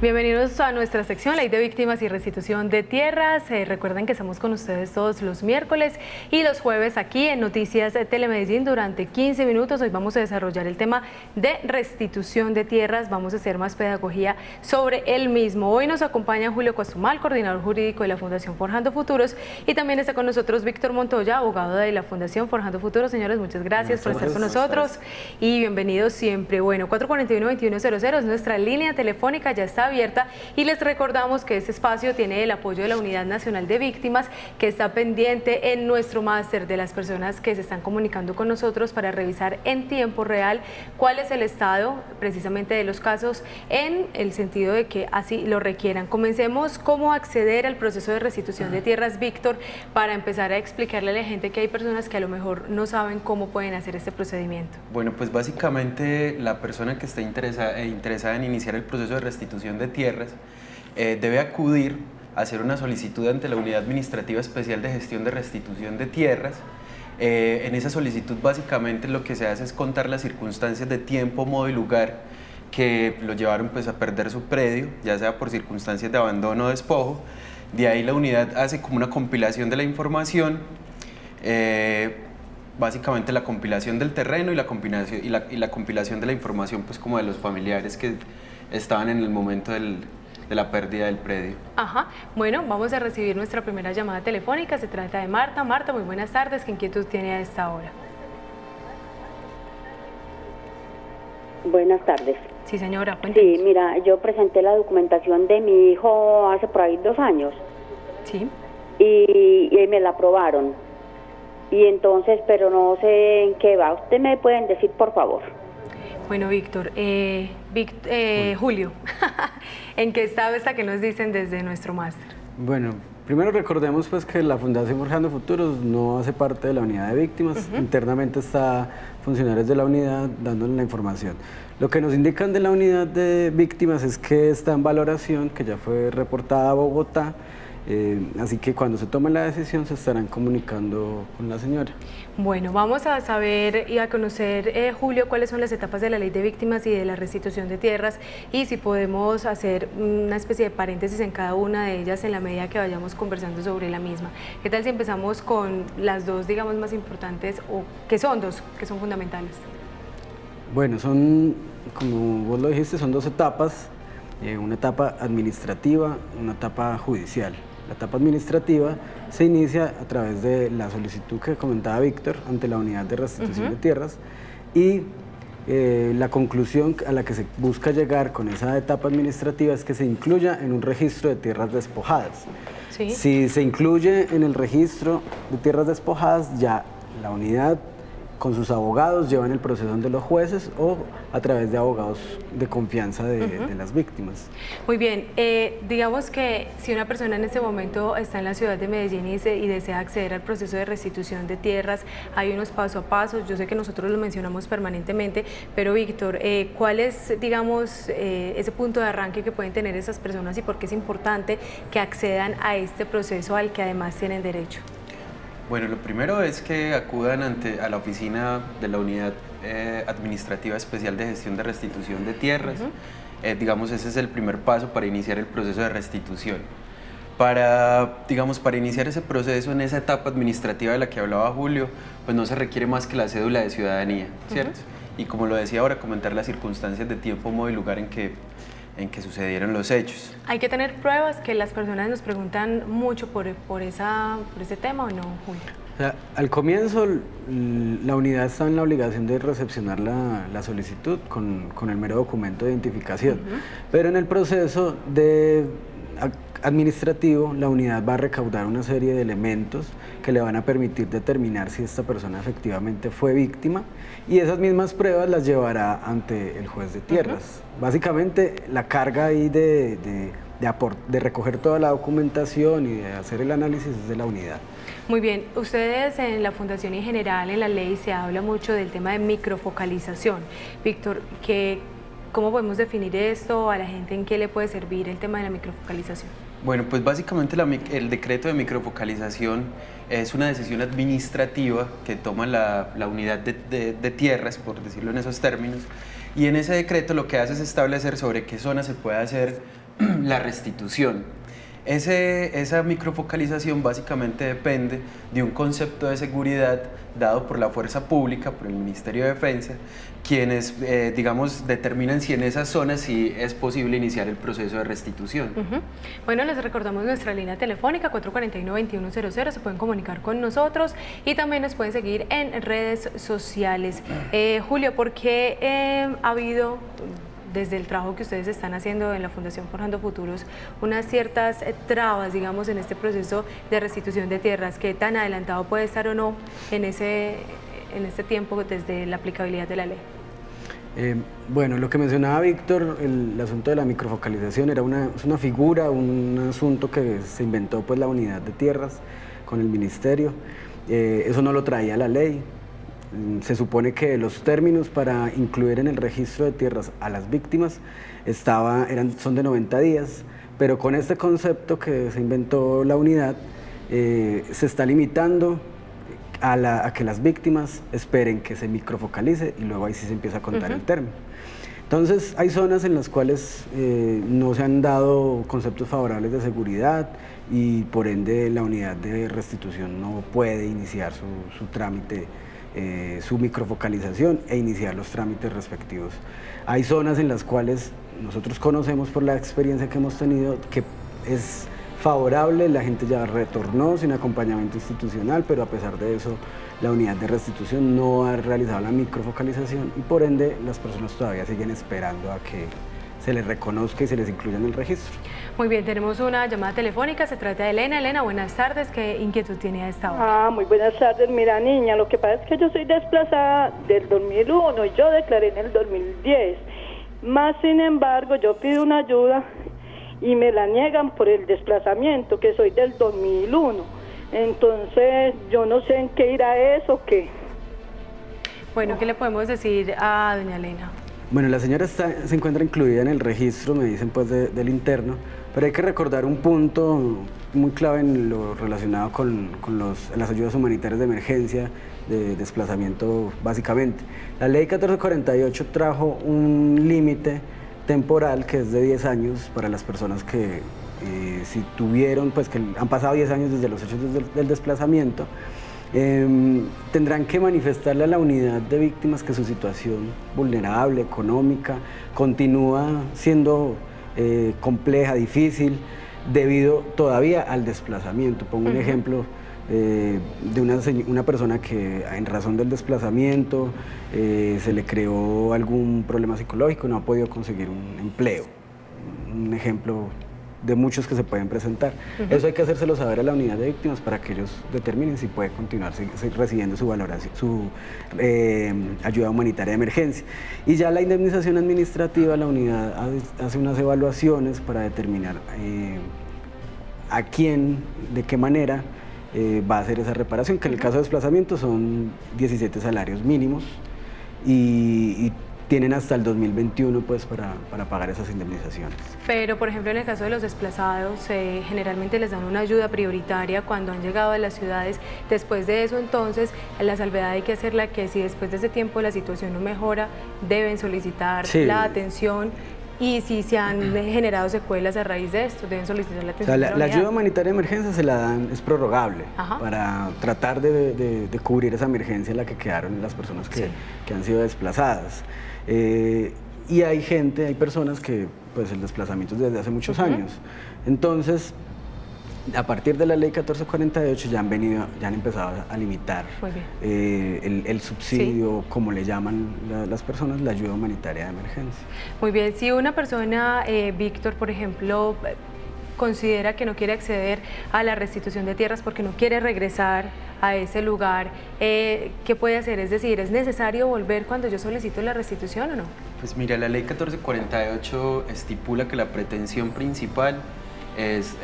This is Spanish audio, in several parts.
Bienvenidos a nuestra sección Ley de Víctimas y Restitución de Tierras. Recuerden que estamos con ustedes todos los miércoles y los jueves aquí en Noticias Telemedellín durante 15 minutos. Hoy vamos a desarrollar el tema de restitución de tierras. Vamos a hacer más pedagogía sobre el mismo. Hoy nos acompaña Julio Costumal, coordinador jurídico de la Fundación Forjando Futuros, y también está con nosotros Víctor Montoya, abogado de la Fundación Forjando Futuros. Señores, muchas gracias por estar con nosotros y bienvenidos siempre. Bueno, 441-2100 es nuestra línea telefónica, ya está abierta, y les recordamos que este espacio tiene el apoyo de la Unidad Nacional de Víctimas, que está pendiente en nuestro máster de las personas que se están comunicando con nosotros para revisar en tiempo real cuál es el estado precisamente de los casos en el sentido de que así lo requieran. Comencemos cómo acceder al proceso de restitución de tierras, Víctor, para empezar a explicarle a la gente que hay personas que a lo mejor no saben cómo pueden hacer este procedimiento. Bueno, pues básicamente la persona que está interesada en iniciar el proceso de restitución de tierras debe acudir a hacer una solicitud ante la Unidad Administrativa Especial de Gestión de Restitución de Tierras. En esa solicitud básicamente lo que se hace es contar las circunstancias de tiempo, modo y lugar que lo llevaron pues a perder su predio, ya sea por circunstancias de abandono o despojo. De ahí la unidad hace como una compilación de la información, básicamente la compilación del terreno y la compilación de la información pues como de los familiares que estaban en el momento de la pérdida del predio. Ajá, bueno, vamos a recibir nuestra primera llamada telefónica. Se trata de Marta. Marta, muy buenas tardes. ¿Qué inquietud tiene a esta hora? Buenas tardes. Sí, señora, cuéntenos. Sí, mira, yo presenté la documentación de mi hijo hace por ahí 2 años. Sí. Y me la aprobaron. Y entonces, pero no sé en qué va. ¿Usted me pueden decir, por favor? Bueno, Víctor, Julio, ¿en qué estado está que nos dicen desde nuestro máster? Bueno, primero recordemos pues que la Fundación Forjando Futuros no hace parte de la unidad de víctimas, internamente está funcionarios de la unidad dándole la información. Lo que nos indican de la unidad de víctimas es que está en valoración, que ya fue reportada a Bogotá, así que cuando se tome la decisión se estarán comunicando con la señora. Bueno, vamos a saber y a conocer, Julio, cuáles son las etapas de la Ley de Víctimas y de la restitución de tierras, y si podemos hacer una especie de paréntesis en cada una de ellas en la medida que vayamos conversando sobre la misma. ¿Qué tal si empezamos con las dos, digamos, más importantes, o que son dos, que son fundamentales? Bueno, son, como vos lo dijiste, son 2 etapas, una etapa administrativa, una etapa judicial. La etapa administrativa se inicia a través de la solicitud que comentaba Víctor ante la Unidad de Restitución de Tierras, y la conclusión a la que se busca llegar con esa etapa administrativa es que se incluya en un registro de tierras despojadas. ¿Sí? Si se incluye en el registro de tierras despojadas, ya la unidad con sus abogados llevan el proceso ante los jueces o a través de abogados de confianza de las víctimas. Muy bien, digamos que si una persona en este momento está en la ciudad de Medellín y desea acceder al proceso de restitución de tierras, hay unos paso a paso. Yo sé que nosotros lo mencionamos permanentemente, pero Víctor, ¿cuál es, digamos, ese punto de arranque que pueden tener esas personas y por qué es importante que accedan a este proceso al que además tienen derecho? Bueno, lo primero es que acudan a la oficina de la Unidad Administrativa Especial de Gestión de Restitución de Tierras. Digamos, ese es el primer paso para iniciar el proceso de restitución. Para iniciar ese proceso en esa etapa administrativa de la que hablaba Julio, pues no se requiere más que la cédula de ciudadanía, ¿cierto? Y como lo decía ahora, comentar las circunstancias de tiempo, modo y lugar en que sucedieron los hechos. ¿Hay que tener pruebas? Que las personas nos preguntan mucho por ese tema, ¿o no, Julio? O sea, al comienzo la unidad está en la obligación de recepcionar la solicitud con el mero documento de identificación, pero en el proceso administrativo la unidad va a recaudar una serie de elementos que le van a permitir determinar si esta persona efectivamente fue víctima, y esas mismas pruebas las llevará ante el juez de tierras. Básicamente la carga ahí de recoger toda la documentación y de hacer el análisis es de la unidad. Muy bien, ustedes en la Fundación y en general en la ley se habla mucho del tema de microfocalización. Víctor, ¿cómo podemos definir esto a la gente? ¿En qué le puede servir el tema de la microfocalización? Bueno, pues básicamente el decreto de microfocalización es una decisión administrativa que toma la unidad de tierras, por decirlo en esos términos, y en ese decreto lo que hace es establecer sobre qué zona se puede hacer la restitución. Esa microfocalización básicamente depende de un concepto de seguridad dado por la fuerza pública, por el Ministerio de Defensa, quienes, digamos, determinan si en esas zonas sí es posible iniciar el proceso de restitución. Bueno, les recordamos nuestra línea telefónica 441-2100, se pueden comunicar con nosotros y también nos pueden seguir en redes sociales. Julio, ¿por qué ha habido, desde el trabajo que ustedes están haciendo en la Fundación Forjando Futuros, unas ciertas trabas, digamos, en este proceso de restitución de tierras? ¿Qué tan adelantado puede estar o no en este tiempo desde la aplicabilidad de la ley? Bueno, lo que mencionaba Víctor, el asunto de la microfocalización es una figura, un asunto que se inventó pues la unidad de tierras con el ministerio. Eso no lo traía la ley. Se supone que los términos para incluir en el registro de tierras a las víctimas son de 90 días, pero con este concepto que se inventó la unidad, se está limitando a que las víctimas esperen que se microfocalice y luego ahí sí se empieza a contar el término. Entonces hay zonas en las cuales no se han dado conceptos favorables de seguridad y por ende la unidad de restitución no puede iniciar su trámite, su microfocalización e iniciar los trámites respectivos. Hay zonas en las cuales nosotros conocemos por la experiencia que hemos tenido que es favorable, la gente ya retornó sin acompañamiento institucional, pero a pesar de eso la unidad de restitución no ha realizado la microfocalización y por ende las personas todavía siguen esperando a que se les reconozca y se les incluya en el registro. Muy bien, tenemos una llamada telefónica, se trata de Elena. Elena, buenas tardes, ¿qué inquietud tiene a esta hora? Muy buenas tardes, mira niña, lo que pasa es que yo soy desplazada del 2001 y yo declaré en el 2010, más sin embargo yo pido una ayuda y me la niegan por el desplazamiento, que soy del 2001, entonces yo no sé en qué irá eso o qué. Bueno, ¿qué le podemos decir a doña Elena? Bueno, la señora se encuentra incluida en el registro, me dicen pues del interno, pero hay que recordar un punto muy clave en lo relacionado con las ayudas humanitarias de emergencia, de desplazamiento básicamente. La ley 1448 trajo un límite temporal que es de 10 años para las personas que si tuvieron, pues que han pasado 10 años desde los hechos del desplazamiento, tendrán que manifestarle a la unidad de víctimas que su situación vulnerable, económica, continúa siendo compleja, difícil, debido todavía al desplazamiento. Pongo un ejemplo de una persona que en razón del desplazamiento se le creó algún problema psicológico, no ha podido conseguir un empleo. Un ejemplo de muchos que se pueden presentar. Eso hay que hacérselo saber a la unidad de víctimas para que ellos determinen si puede continuar recibiendo su valoración, su ayuda humanitaria de emergencia. Y ya la indemnización administrativa, la unidad hace unas evaluaciones para determinar a quién, de qué manera va a hacer esa reparación, que en el caso de desplazamiento son 17 salarios mínimos y tienen hasta el 2021 pues, para pagar esas indemnizaciones. Pero, por ejemplo, en el caso de los desplazados, generalmente les dan una ayuda prioritaria cuando han llegado a las ciudades. Después de eso, entonces, la salvedad hay que hacerla que si después de ese tiempo la situación no mejora, deben solicitar la atención. Y si se han generado secuelas a raíz de esto, deben solicitar la atención. O sea, la ayuda humanitaria de emergencia se la dan, es prorrogable, para tratar de cubrir esa emergencia en la que quedaron las personas que han sido desplazadas. Y hay personas que pues el desplazamiento es desde hace muchos años. Entonces, a partir de la ley 1448 ya han empezado a limitar el subsidio, como le llaman las personas, la ayuda humanitaria de emergencia. Muy bien, si una persona, Víctor, por ejemplo, considera que no quiere acceder a la restitución de tierras porque no quiere regresar a ese lugar, ¿qué puede hacer? Es decir, ¿es necesario volver cuando yo solicito la restitución o no? Pues mira, la ley 1448 estipula que la pretensión principal es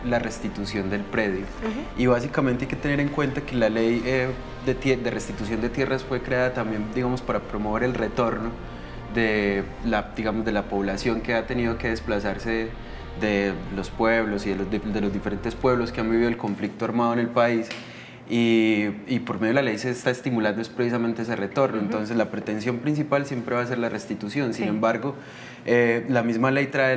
la restitución del predio. Y básicamente hay que tener en cuenta que la ley de restitución de tierras fue creada también, digamos, para promover el retorno de la población que ha tenido que desplazarse de los pueblos y de los diferentes pueblos que han vivido el conflicto armado en el país. y por medio de la ley se está estimulando es precisamente ese retorno. Entonces la pretensión principal siempre va a ser la restitución. Sin embargo, la misma ley trae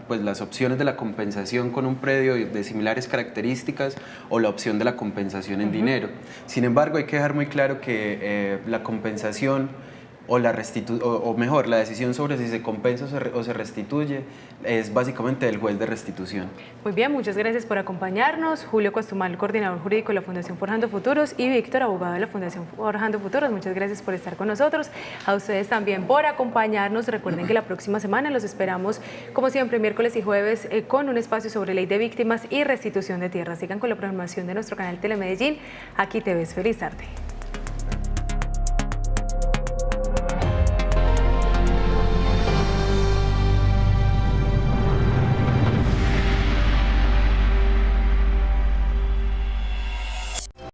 pues las opciones de la compensación con un predio de similares características o la opción de la compensación en dinero. Sin embargo, hay que dejar muy claro que la compensación o la decisión sobre si se compensa o se restituye es básicamente del juez de restitución. Muy bien, muchas gracias por acompañarnos. Julio Costumal, coordinador jurídico de la Fundación Forjando Futuros, y Víctor, abogado de la Fundación Forjando Futuros. Muchas gracias por estar con nosotros. A ustedes también por acompañarnos. Recuerden que la próxima semana los esperamos, como siempre, miércoles y jueves, con un espacio sobre ley de víctimas y restitución de tierras. Sigan con la programación de nuestro canal Telemedellín. Aquí te ves. Feliz tarde.